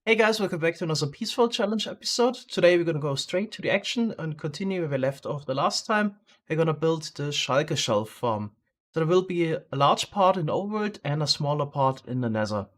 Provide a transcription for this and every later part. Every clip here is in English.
Hey guys, welcome back to another Peaceful Challenge episode. Today we're gonna go straight to the action and continue where we left off the last time. We're gonna build the Shulker shelf farm. So there will be a large part in the overworld and a smaller part in the nether.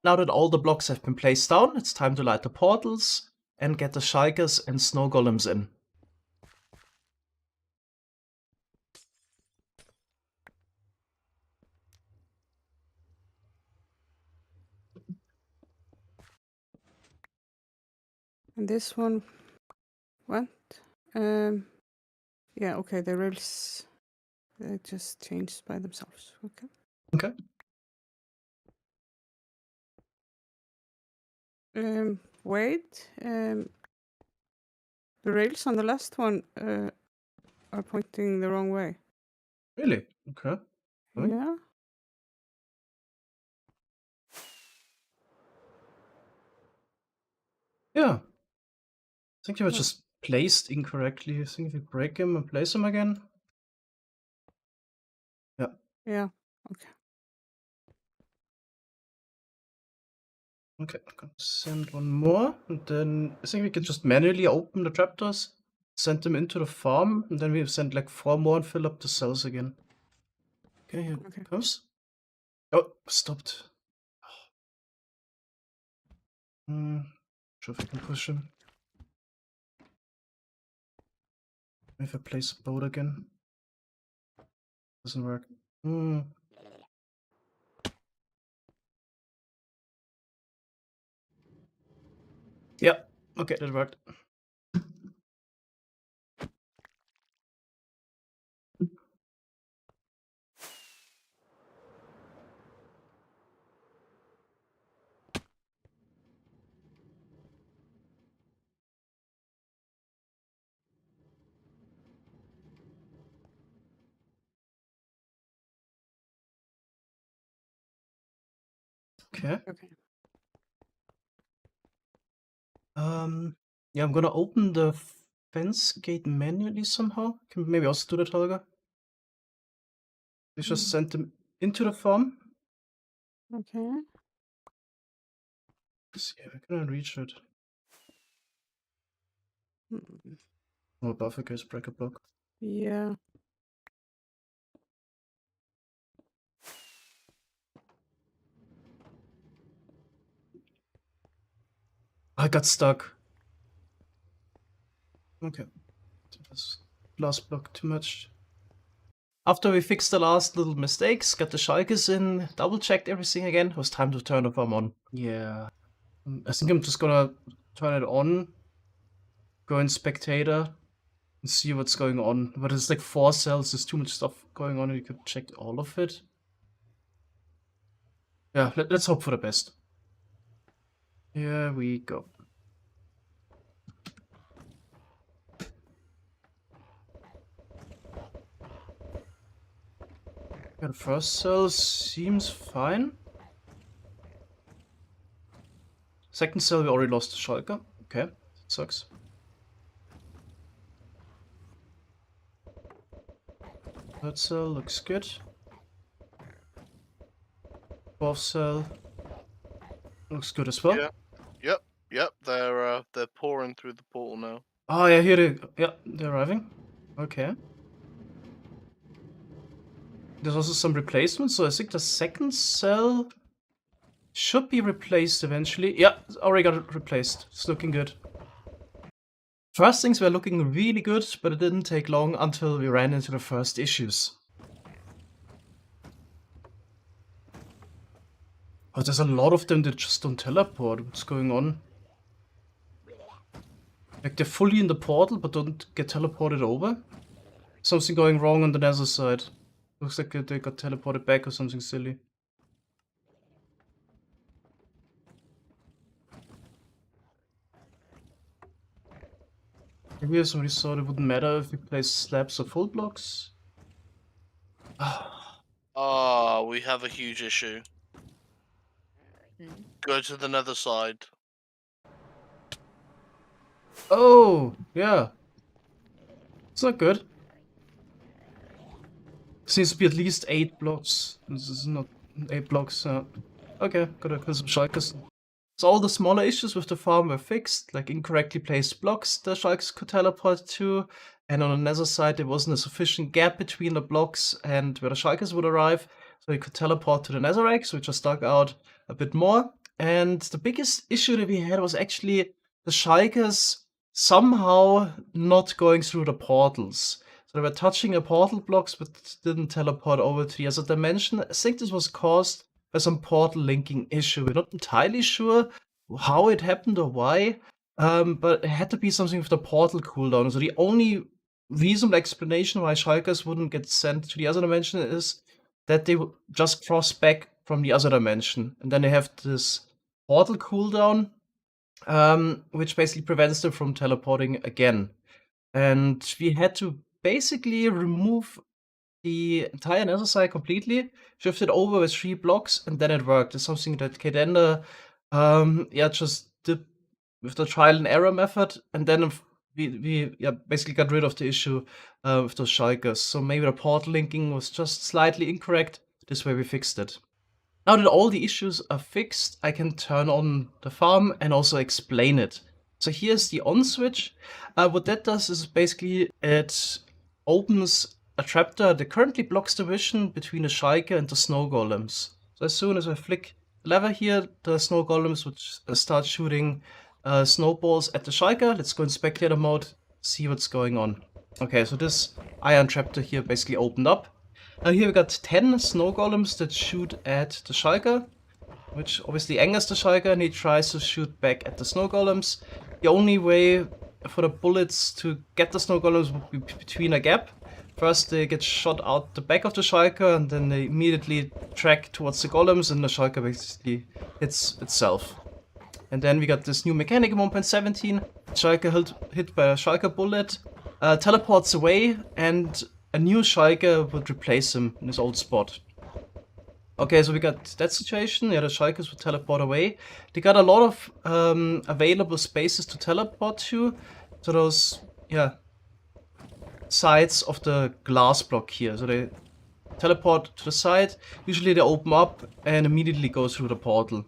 Now that all the blocks have been placed down, it's time to light the portals and get the Shulkers and snow golems in. And this one, what? Yeah, okay, the rails, they just changed by themselves. Okay. Okay. Wait, the rails on the last one are pointing the wrong way. Really? Okay. Fine. Yeah. Yeah. I think they were Oh. just placed incorrectly. I think if we break them and place them again. Yeah. Yeah. Okay. Okay, I'm gonna send one more, and then I think we can just manually open the trapdoors. send them into the farm, and then we send like 4 more and fill up the cells again. Okay, here Okay. it comes. Oh, stopped. Sure if I can push him. If I place a boat again. Doesn't work. Yeah, okay, that worked. Okay. Okay. Yeah, I'm gonna open the fence gate manually somehow. Can maybe also do that, Holger? We just send them into the farm. Okay. Yeah, we're gonna reach it. Hmm. Oh, buffer case breaker block. Yeah. I got stuck. Okay. That's last block too much. After we fixed the last little mistakes, got the Shulkers in, double checked everything again, it was time to turn the farm on. Yeah. I think I'm just gonna turn it on, go in spectator, and see what's going on. But it's like 4 cells, there's too much stuff going on, and you could check all of it. Yeah, let's hope for the best. Here we go. Yeah, the first cell seems fine. Second cell, we already lost the Shulker. Okay, that sucks. Third cell looks good. Fourth cell looks good as well. Yeah. Yep. They're pouring through the portal now. Oh yeah, here they're arriving. Okay. There's also some replacements, so I think the second cell should be replaced eventually. Yeah, already got it replaced. It's looking good. First things were looking really good, but it didn't take long until we ran into the first issues. Oh, there's a lot of them that just don't teleport. What's going on? Like, they're fully in the portal, but don't get teleported over? Something going wrong on the nether side. Looks like they got teleported back or something silly. Maybe somebody thought it wouldn't matter if we place slabs or full blocks. We have a huge issue. Go to the nether side. Oh, yeah. It's not good. Seems to be at least 8 blocks. This is not 8 blocks. Okay, gotta kill some Shulkers. So all the smaller issues with the farm were fixed, like incorrectly placed blocks the Shulkers could teleport to, and on the nether side there wasn't a sufficient gap between the blocks and where the Shulkers would arrive, so you could teleport to the netherrack, so we just dug out a bit more. And the biggest issue that we had was actually the Shulkers somehow not going through the portals. So they were touching the portal blocks but didn't teleport over to the other dimension. I think this was caused by some portal linking issue. We're not entirely sure how it happened or why, but it had to be something with the portal cooldown. So the only reasonable explanation why Shulkers wouldn't get sent to the other dimension is that they would just cross back from the other dimension. And then they have this portal cooldown, which basically prevents them from teleporting again. And we had to basically remove the entire nether side completely, shift it over with 3 blocks, and then it worked. It's something that Kdender, just did with the trial and error method, and then we basically got rid of the issue with those Shulkers. So maybe the port linking was just slightly incorrect. This way we fixed it. Now that all the issues are fixed, I can turn on the farm and also explain it. So here's the on switch. What that does is basically it opens a trapdoor that currently blocks the vision between the Shulker and the snow golems. So as soon as I flick the lever here, the snow golems would start shooting snowballs at the Shulker. Let's go in spectator mode, see what's going on. Okay, so this iron trapdoor here basically opened up. Now here we got 10 snow golems that shoot at the Shulker, which obviously angers the Shulker, and he tries to shoot back at the snow golems. The only way for the bullets to get the snow golems would be between a gap. First they get shot out the back of the Shulker, and then they immediately track towards the golems, and the Shulker basically hits itself. And then we got this new mechanic in 1.17. Shulker hit by a Shulker bullet, teleports away, and a new Shulker would replace him in his old spot. Okay, so we got that situation. Yeah, the Shulkers would teleport away. They got a lot of available spaces to teleport to those, yeah, sides of the glass block here. So they teleport to the side. Usually they open up and immediately go through the portal.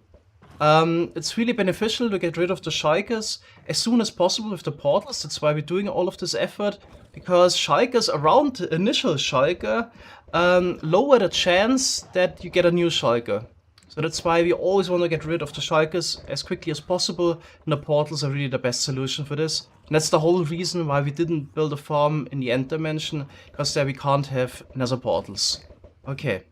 It's really beneficial to get rid of the Shulkers as soon as possible with the portals. That's why we're doing all of this effort, because Shulkers around the initial Shulker lower the chance that you get a new Shulker. So that's why we always want to get rid of the Shulkers as quickly as possible, and the portals are really the best solution for this. And that's the whole reason why we didn't build a farm in the end dimension, because there we can't have nether portals. Okay.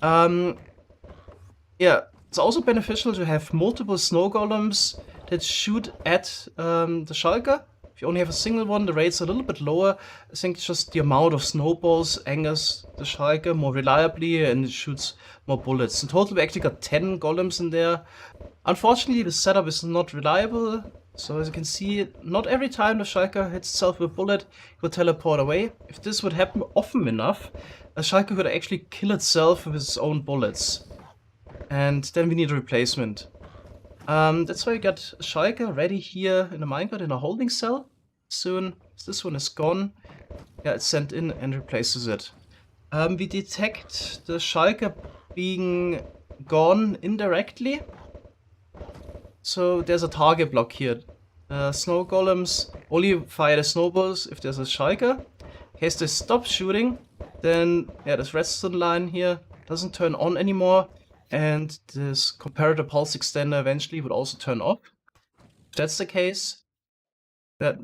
Yeah, it's also beneficial to have multiple snow golems that shoot at the Shulker. If you only have a single one, the rate's a little bit lower. I think just the amount of snowballs angers the Shulker more reliably, and it shoots more bullets. In total, we actually got 10 golems in there. Unfortunately, the setup is not reliable. So as you can see, not every time the Shulker hits itself with a bullet, it will teleport away. If this would happen often enough, a Shulker could actually kill itself with its own bullets. And then we need a replacement. That's why we got a Shulker ready here in the minecart in a holding cell. Soon as this one is gone, yeah, it's sent in and replaces it. We detect the Shulker being gone indirectly. So there's a target block here. Snow golems only fire the snowballs if there's a Shulker. In case they stop shooting, then yeah, this redstone line here doesn't turn on anymore. And this comparator pulse extender eventually would also turn off. If that's the case, that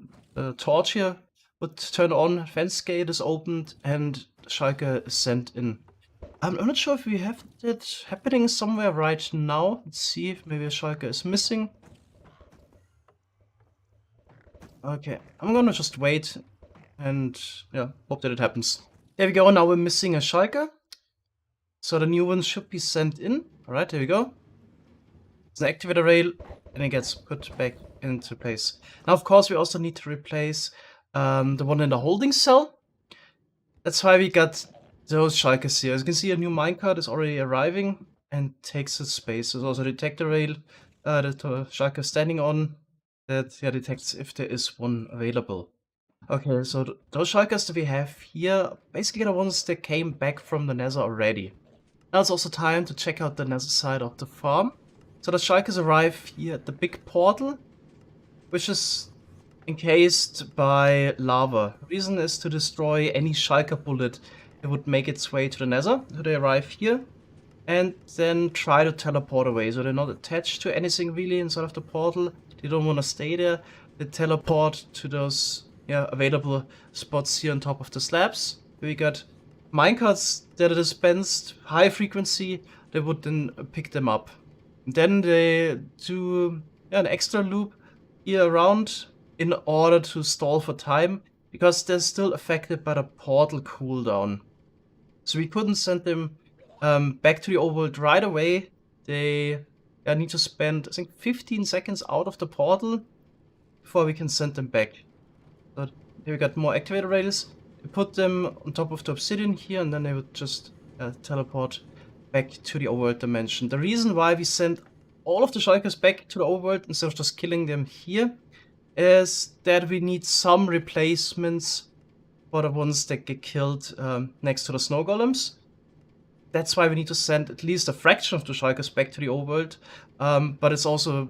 torch here would turn on, fence gate is opened, and the Shulker is sent in. I'm not sure if we have that happening somewhere right now. Let's see if maybe a Shulker is missing. Okay, I'm gonna just wait and yeah, hope that it happens. There we go, now we're missing a Shulker. So the new one should be sent in. Alright, there we go. It's an activator rail, and it gets put back into place. Now, of course, we also need to replace the one in the holding cell. That's why we got those Shulkers here. As you can see, a new minecart is already arriving and takes its space. There's also a detector rail that the Shulker is standing on that detects if there is one available. Okay, so those Shulkers that we have here, basically the ones that came back from the nether already. Now it's also time to check out the nether side of the farm. So the Shulkers arrive here at the big portal, which is encased by lava. The reason is to destroy any Shulker bullet that would make its way to the nether. So they arrive here and then try to teleport away. So they're not attached to anything really inside of the portal. They don't want to stay there. They teleport to those available spots here on top of the slabs. We got minecarts that are dispensed high frequency. They would then pick them up. And then they do an extra loop here around in order to stall for time, because they're still affected by the portal cooldown. So we couldn't send them back to the overworld right away. They need to spend, I think, 15 seconds out of the portal before we can send them back. So here we got more activator rails. We put them on top of the obsidian here, and then they would just teleport back to the overworld dimension. The reason why we send all of the Shulkers back to the overworld instead of just killing them here is that we need some replacements for the ones that get killed next to the snow golems. That's why we need to send at least a fraction of the Shulkers back to the overworld. But it's also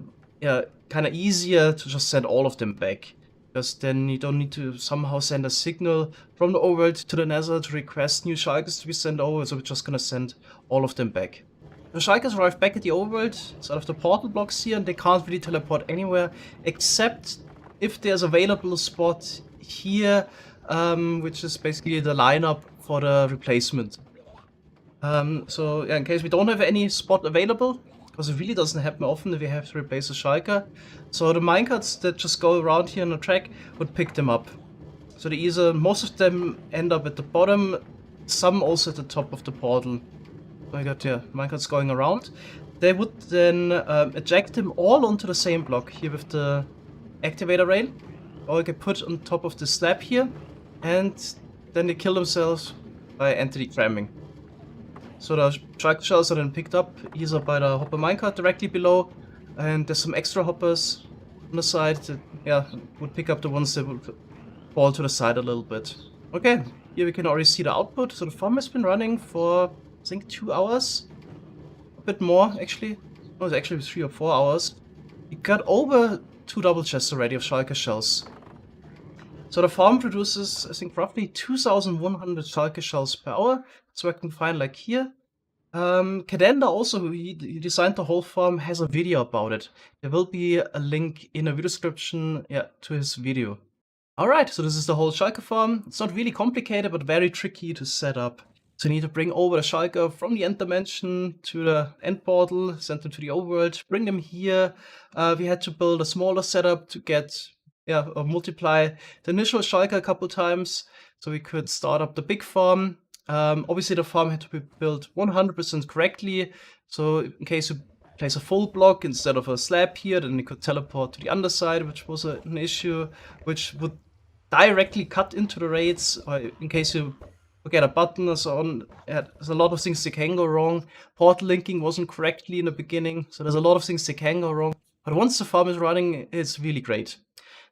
kind of easier to just send all of them back. Because then you don't need to somehow send a signal from the overworld to the Nether to request new Shulkers to be sent over, so we're just gonna send all of them back. The Shulkers arrive back at the overworld, sort of the portal blocks here, and they can't really teleport anywhere, except if there's available spot here, which is basically the lineup for the replacement. So yeah, in case we don't have any spot available, because it really doesn't happen often if we have to replace a Shulker, so the minecarts that just go around here on the track would pick them up. So most of them end up at the bottom, some also at the top of the portal. So I got minecarts going around. They would then eject them all onto the same block here with the activator rail, or get put on top of the slab here, and then they kill themselves by entity cramming. So the Shulker shells are then picked up either by the hopper minecart directly below, and there's some extra hoppers on the side that would pick up the ones that would fall to the side a little bit. Okay, here we can already see the output. So the farm has been running for, I think, 2 hours. A bit more, actually. Oh, it's actually 3 or 4 hours. We got over 2 double chests already of Shulker shells. So the farm produces, I think, roughly 2,100 Shulker shells per hour. So I can find like here. Kdender also, who he designed the whole farm, has a video about it. There will be a link in the video description to his video. Alright, so this is the whole Shulker farm. It's not really complicated, but very tricky to set up. So you need to bring over the Shulker from the end dimension to the end portal, send them to the overworld, bring them here. We had to build a smaller setup to get, or multiply the initial Shulker a couple times, so we could start up the big farm. Obviously the farm had to be built 100% correctly, so in case you place a full block instead of a slab here, then you could teleport to the underside, which was an issue, which would directly cut into the raids, or in case you forget a button or so on. There's a lot of things that can go wrong. Portal linking wasn't correctly in the beginning, so there's a lot of things that can go wrong. But once the farm is running, it's really great.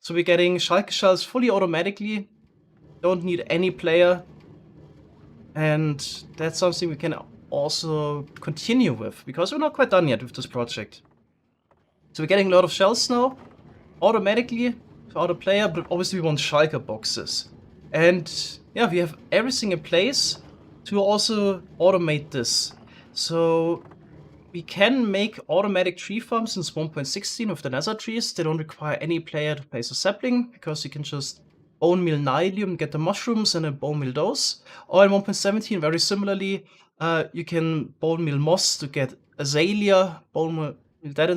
So we're getting Shulker shells fully automatically, don't need any player, and that's something we can also continue with, because we're not quite done yet with this project. So we're getting a lot of shells now, automatically, without a player, but obviously we want Shulker boxes. And yeah, we have everything in place to also automate this. So we can make automatic tree farms since 1.16 with the Nether trees. They don't require any player to place a sapling, because you can just bone meal Nylium, get the mushrooms, and then bone meal those. Or in 1.17, very similarly, you can bone meal moss to get azalea, bone meal that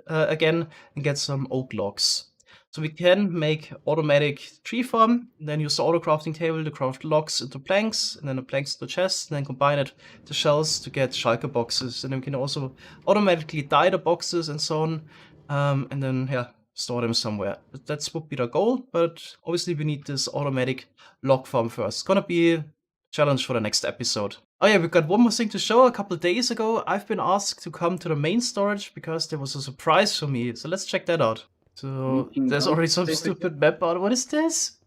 again, and get some oak logs. So we can make automatic tree farm, then use the auto crafting table to craft logs into planks, and then the planks into chests, and then combine it to shells to get Shulker boxes. And then we can also automatically dye the boxes and so on, and then store them somewhere. That would be the goal, but obviously we need this automatic log farm first. It's gonna be a challenge for the next episode. Oh yeah, we've got one more thing to show. A couple of days ago, I've been asked to come to the main storage because there was a surprise for me. So let's check that out. So there's already some stupid map out. What is this?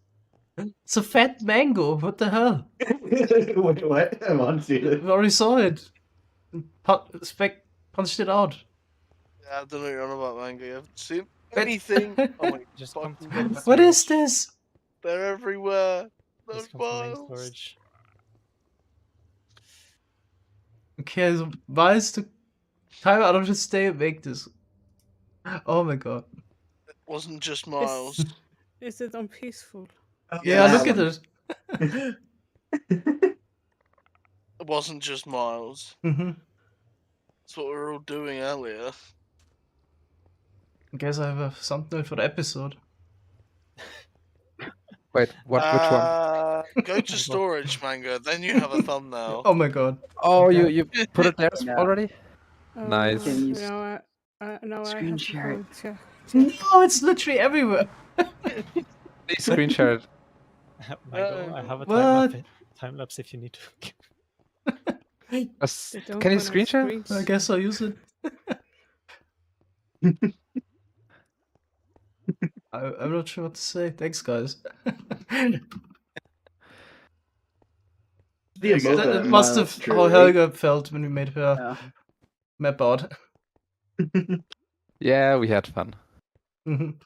It's a fat mango. What the hell? Wait, what? I want to see it. We already saw it. Spec punched it out. Yeah, I don't know what you're on about, Mango. You haven't seen anything. Oh my Just fucking come to the God. What is this? They're everywhere. Those Just come to main files. storage. Okay, so why is the timer out of the stay and make this? Oh my god. It wasn't just Miles. Is it on peaceful? Yeah, look at it. It wasn't just Miles. Mm-hmm. That's what we were all doing earlier. I guess I have a thumbnail for the episode. Wait, which one? Go to storage, Mango. Then you have a thumbnail. Oh my god. Oh, you put it there Yeah. already? Nice. Can you Now I screen have to share go it? check. No, it's literally everywhere. Please screen share it. Michael, I have a What? time lapse if you need to. They don't Can you wanna screen share? I guess I'll use it. I'm not sure what to say. Thanks, guys. Yeah, That must have how Helga felt when we made her map out. Yeah, we had fun. Mhm.